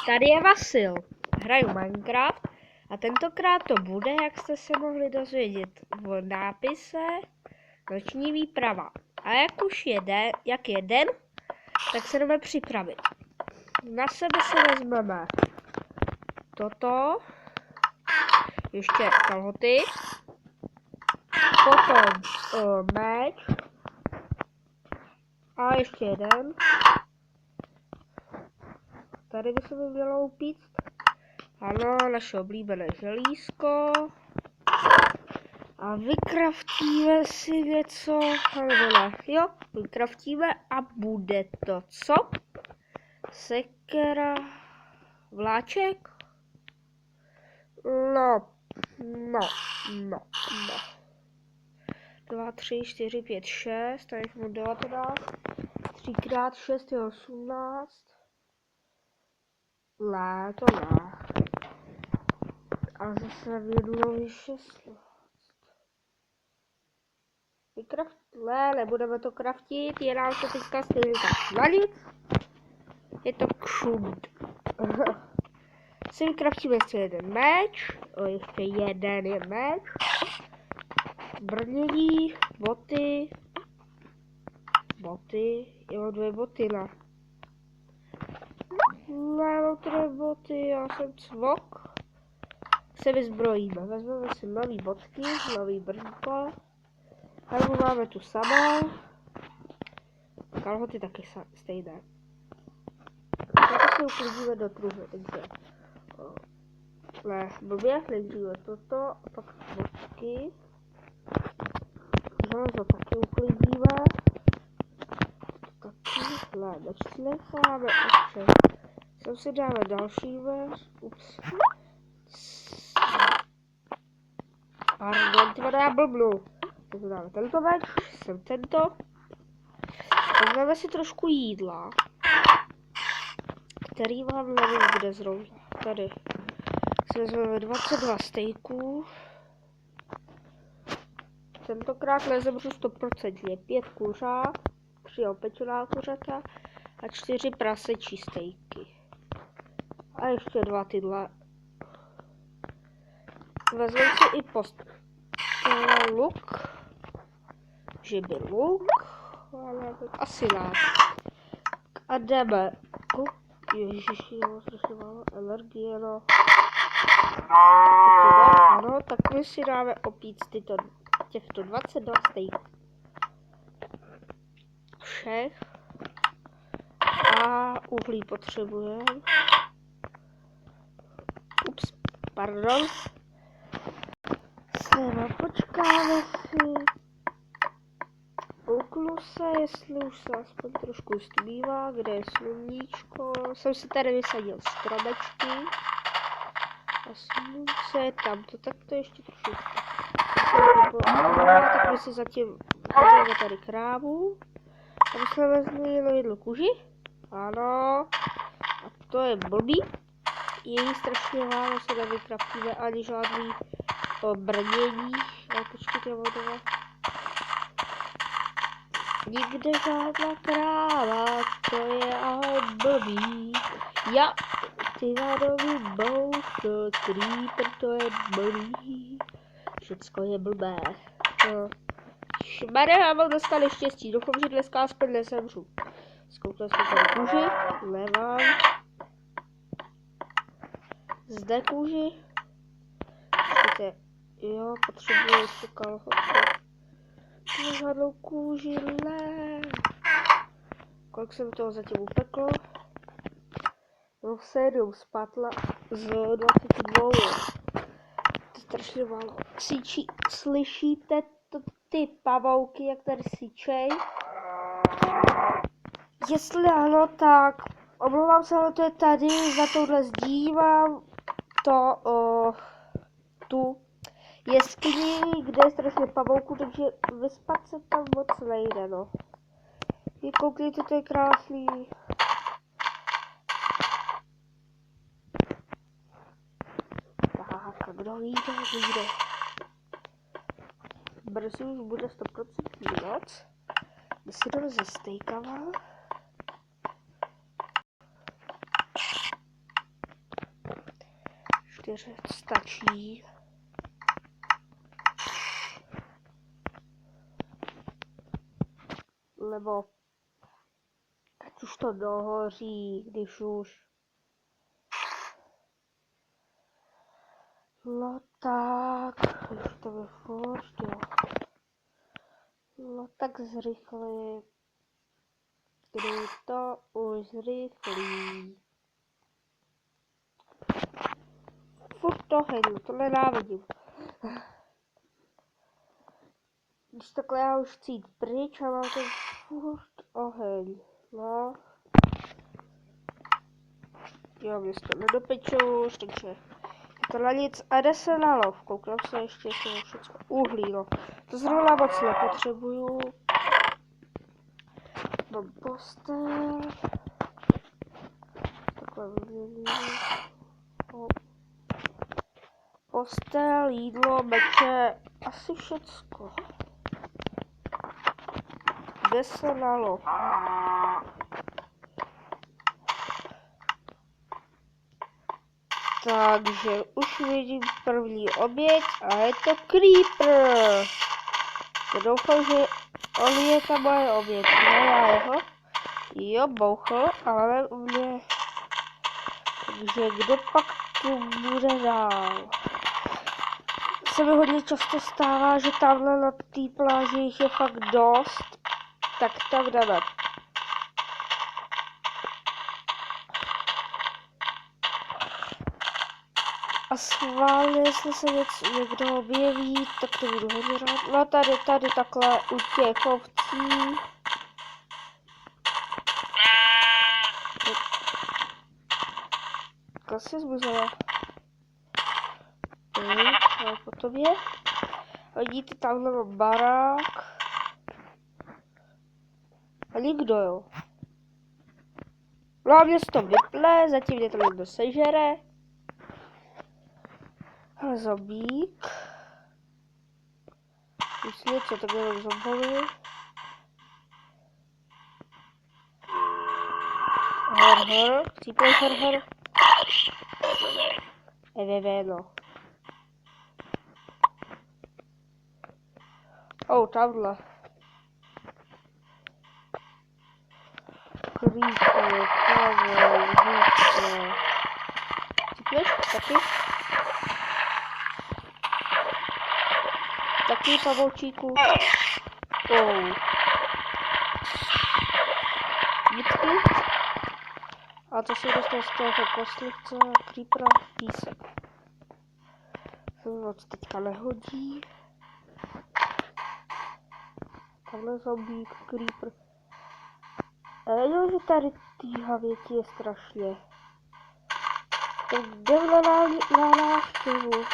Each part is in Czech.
Tady je Vasil. Hraju Minecraft a tentokrát to bude, jak jste se mohli dozvědět v nápise, noční výprava. A jak je den, tak se jdeme připravit. Na sebe se vezmeme toto, ještě kalhoty, potom meč a ještě jeden. Tady by se mi mělo upíct. Ano, naše oblíbené želízko. A vykraftíme si něco, nebo ne, jo, vykraftíme a bude to co? Sekera, vláček? No. 2, 3, 4, 5, 6, tady jsme 19, 3 x 6 je 18. Ne, to ne. A zase jednou je 16. Nebudeme to kraftit, je nám to teďka stejně tak na nic. Je to kšund. Si vykraftíme ještě jeden meč, ještě jeden je meč. Brnění, boty. Já mám 2 boty, ne. Mám 3 boty, já jsem cvok. Se vyzbrojíme, vezmeme si nový botky, nový brnko. Helmu máme tu samou. Kalhoty taky stejné. Tak si uklidíme do truhle, takže... Ne, blbě, nejdříve toto a pak botky. Železo taky uklidíme. Taky, ne, nečti necháme, ještě. Sem si dáme další věc. Ups. Pardon, tyhle já blbnu. Tak dáme tento meč, sem tento. Vezmeme si trošku jídla, který vám nevím, kde zrovna. Tady si vezmeme 22 stejků. Tentokrát nezemřu 100%. 5 kuřat, 3 opečená kuřata a 4 prasečí stejky. A ještě 2 tyhle. Vezmeme si i luk. Že by luk, ale asi ne. A jdeme. Ježiši, já mám strašně málo energie, no. Ano, tak my si dáme opít těchto 22 stejků. Všech. A uhlí potřebujeme. Ups, pardon. Počkáme si. Kouknu se, jestli už se aspoň trošku stmívá, kde je sluníčko. Jsem si tady vysadil stromečky. A slunce je tamto, tak to ještě trošku. Tak my si zatím vezmeme tady krávu. A my jsme vezli jednu kuži. Ano. A to je blbý. Je jí strašně málo, se nevykraftíme ani žádný brnění. Ale počkejte, já mám nikde žádná kráva, to je ahoj blbý. Ja, ty vadový boucho, creeper, to je blbý. Všecko je blbé. Šmare, já mám dostali štěstí, doufám, že dneska aspoň nezemřu. Zkouknu jsme tady kůži, levám. Zde kůži. Počkejte, jo, potřebuji ještě kalhoty. Žádnou kůži, ne. Kolik jsem toho zatím upeklo? No 7 spatla z 22. To je strašně málo. Slyšíte ty pavouky, jak tady syčej? Jestli ano, tak omlouvám se, ale to je tady, za touhle zdí mám tu jeskyni, kde je strašně pavouků, takže vyspat se tam moc nejde, no. Koukněte, to je krásný. Tak, kdo vyjde? Brzy už bude 100% noc. My si jdeme se stejkama. 4 stačí. Nebo ať už to dohoří, když už. No tak, už to by furt, jo. No tak zrychli. Kdy to už zrychlí. Furt to hejnu, to nenávidím. Když takhle já už chci jít pryč a mám to furt oheň. No. Jo, mě to nedopeču už, takže to na nic a jde se na lov. Koukám se ještě, jestli mám všechno uhlí, no. To zrovna moc nepotřebuju. Mám postel. Takhle vyměním. Postel, jídlo, meče, asi všecko. Jde se na lov. Takže už vidím první oběť a je to Creeper. Já doufám, že on je ta moje oběť, ne já jeho. Jo, bouchl, ale u mě. Takže kdo pak tu bude dál? Se mi hodně často stává, že tamhle na té pláži jich je fakt dost. Tak tam jdeme. A schválně, jestli se někdo objeví, tak to budu hodně rád. No tady takhle u těch ovcí. Takhle si zmizela. Ale potom je. Vidíte, tamhle mám barák. A nikdo, jo. No a mě se to vypne, zatím mě to někdo sežere. Ale zombík. Už něco, tak jenom zombovi. Hor. Chcípej hor. No. Tamhle. Creeper, Pavel, Hudce. Cípneš? Taky pavoučíku. Vítky. A to se dostal z toho kostlivce Creepera písek. Se moc teďka nehodí. Tamhle zombík, Creeper. A nevěděl, že tady týha větí je strašně. Tak jdem na návštěvu.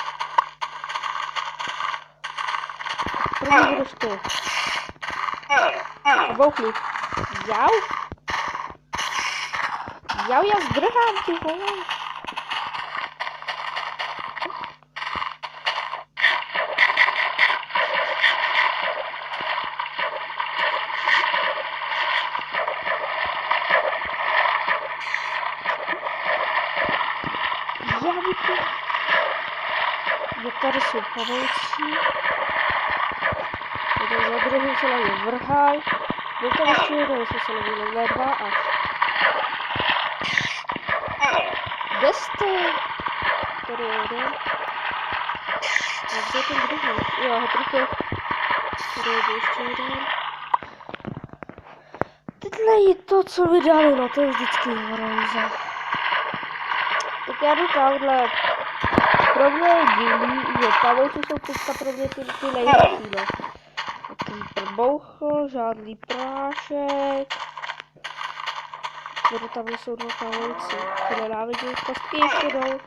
První budeš ty. A bouchni. Jau, já zdrhám, ty vole. Je tady jsou pavouci. Jeden za druhým se na mě vrhaj. Byl tam ještě jeden, jestli se nevím, ne dva až. Kde jste? Tady je jeden. A kde je ten druhý? Jo, ho trefil. Tady je ještě jeden. Tohle je to, co mi dali, no to je vždycky hrozné. Tak já jdu tamhle. Pro mě je divný, že pavouci jsou teďka pro mě ty nejlepší, no. Creeper bouchl, žádný prášek. Tady tam jsou dva pavouci. Ty nenávidím, kostky ještě jdou.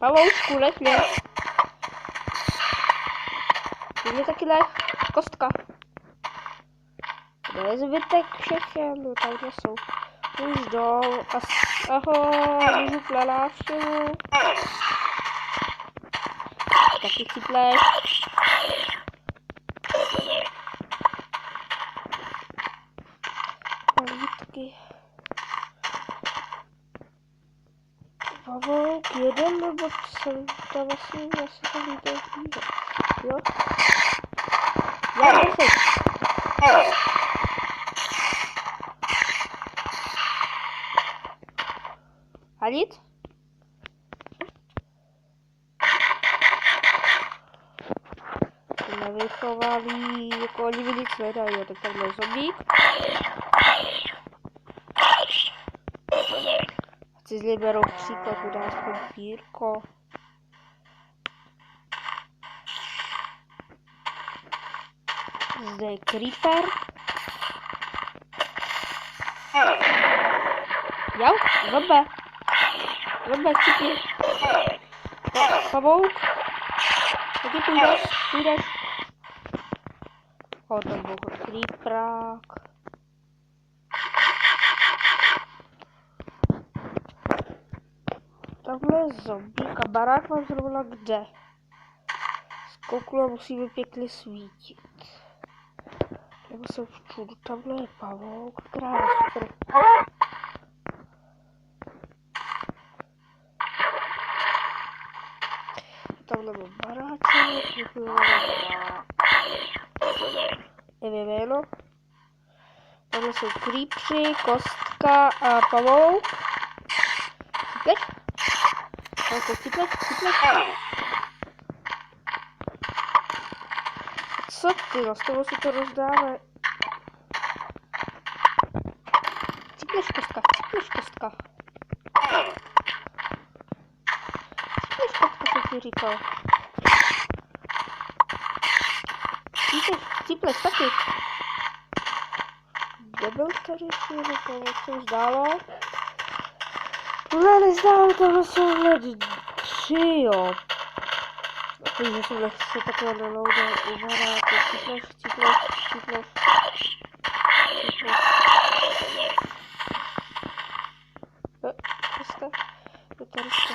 Pavoučku, nech mě. Ty mě taky nech. Kostka. To je zbytek všechen, no tamhle jsou. Už jdou. Ahoj, můžu na návštěvu. Taky citleš. Lítky. Pavouk, jeden, nebo jsem to vlastně zase to víte, jo? Já nechci. A nic? Nevychovalý, jako oni mi nic nedají, jo, tak tamhle zombík. Chci z něj berou příklad, udá aspoň pírko. Zde je creeper. Jo, zombe. Zombe, cípni. Pavouk. Taky půjdeš. O, tam byl creeperák. Tamhle je zombík a barák mám zrovna kde. Zkouknu a musíme pěkně svítit. Nebo jsem všude, tamhle je pavouk, krás, super. Tamhle mám baráček, nevím jméno. Tamhle jsou creepři, kostka a pavouk. Cípleš? Co ty, no z toho si to rozdáme. Cípleš kostka. Cípleš kostka, jsem ti říkal. Cípleš taky. Kde byl tady to co zdálo? Tohle nezdálo, tohle jsou hned 3, jo. Takže jsem nechci takhle neloudal u baráku. Cípleš. Ryska. Je to ryska.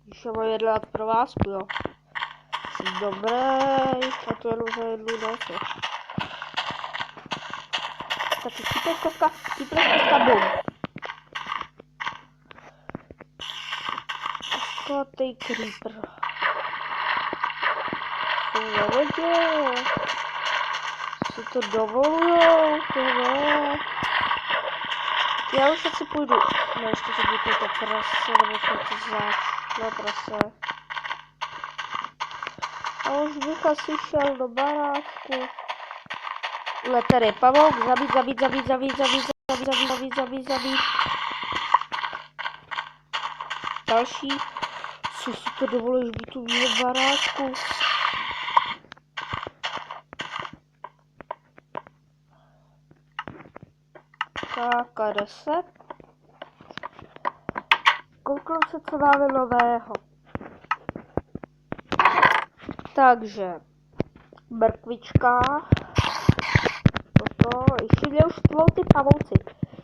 Když já mám 11 provázku, jo. Jsem dobrý, a to jenom za jednu noc. Taky cípleš kostka, bum. Koskatej creeper. Jsou ve vodě. Si to dovolujou, tohle. Já už asi půjdu. No ještě se budu to prase, nebo co to zač. No prase. A už bych asi šel do baráku. Ale tady pavouk, zabít. Další. Co si to dovolíš být u mého baráku? Tak a 10. Kouknu se, co máme nového. Takže mrkvička. Toto, ještě mě už tvou ty pavouci.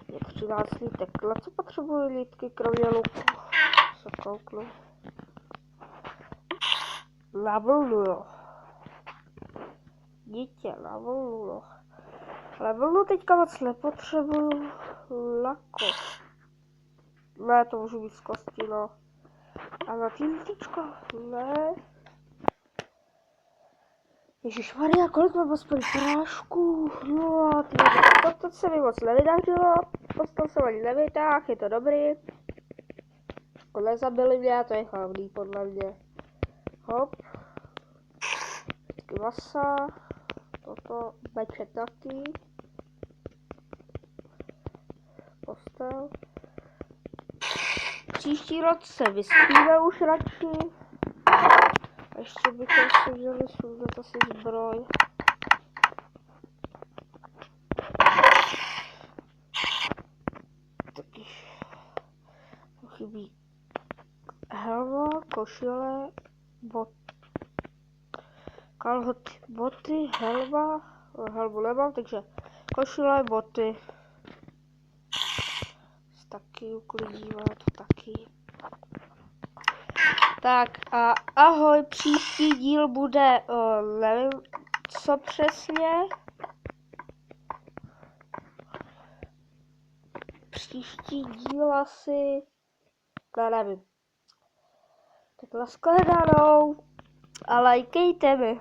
Je 13 lítek. Na co potřebuji lítky, kromě luku? Se kouknu. Na vlnu, jo. Dítě, na vlnu, jo. Ale vlnu teďka moc nepotřebuju. Lako. Ne, to můžu být z kosti, no. A na ty lítičko? Ne. Ježišmarja, kolik mám aspoň prášků? No a to se mi moc nevydařilo. Postel jsem ani nevytáhl, je to dobrý. Nezabili mě, to je hlavní podle mě. Hop. Vždycky masa. Toto bečet taky. Postel. Příští rok se vyspíme už radši. A ještě bychom si vzali sundat asi zbroj. Taky chybí helma, košile, kalhoty, boty, helma. Helmu nemám, takže košile, boty. Taky uklidíme, to taky. Tak a ahoj, příští díl bude, nevím co přesně, příští díl asi, no nevím. Tak nashledanou a lajkejte mi.